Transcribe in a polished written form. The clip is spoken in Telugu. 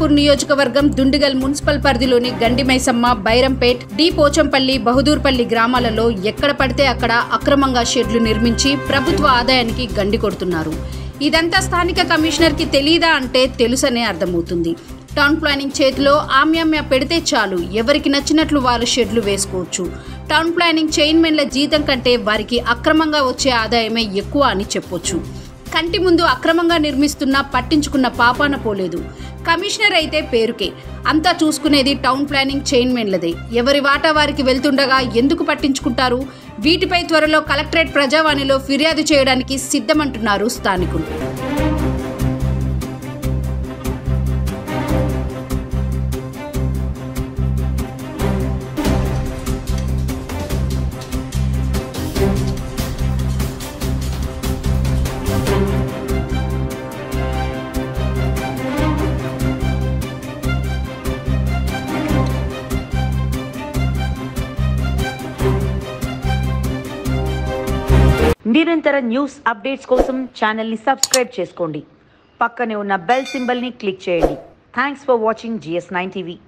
నర్సాపూర్ నియోజకవర్గం దుండిగల్ మున్సిపల్ పరిధిలోని గండిమైసమ్మ, బైరంపేట్, డి పోచంపల్లి, బహదూర్పల్లి గ్రామాలలో ఎక్కడ పడితే అక్కడ అక్రమంగా షెడ్లు నిర్మించి ప్రభుత్వ ఆదాయానికి గండి కొడుతున్నారు. ఇదంతా స్థానిక కమిషనర్కి తెలీదా అంటే తెలుసనే అర్థమవుతుంది. టౌన్ ప్లానింగ్ చేతిలో ఆమ్యామ్య పెడితే చాలు, ఎవరికి నచ్చినట్లు వారు షెడ్లు వేసుకోవచ్చు. టౌన్ ప్లానింగ్ చైర్మన్ల జీతం కంటే వారికి అక్రమంగా వచ్చే ఆదాయమే ఎక్కువ అని చెప్పొచ్చు. కంటి ముందు అక్రమంగా నిర్మిస్తున్నా పట్టించుకున్న పాపాన పోలేదు. కమిషనర్ అయితే పేరుకే, అంతా చూసుకునేది టౌన్ ప్లానింగ్ చైర్మన్లదే. ఎవరి వాటా వారికి వెళ్తుండగా ఎందుకు పట్టించుకుంటారు? వీటిపై త్వరలో కలెక్టరేట్ ప్రజావాణిలో ఫిర్యాదు చేయడానికి సిద్ధమంటున్నారు స్థానికులు. నిరంతర న్యూస్ అప్డేట్స్ కోసం ఛానల్ని సబ్స్క్రైబ్ చేసుకోండి. పక్కనే ఉన్న బెల్ సింబల్ని క్లిక్ చేయండి. Thanks for watching GS9 TV.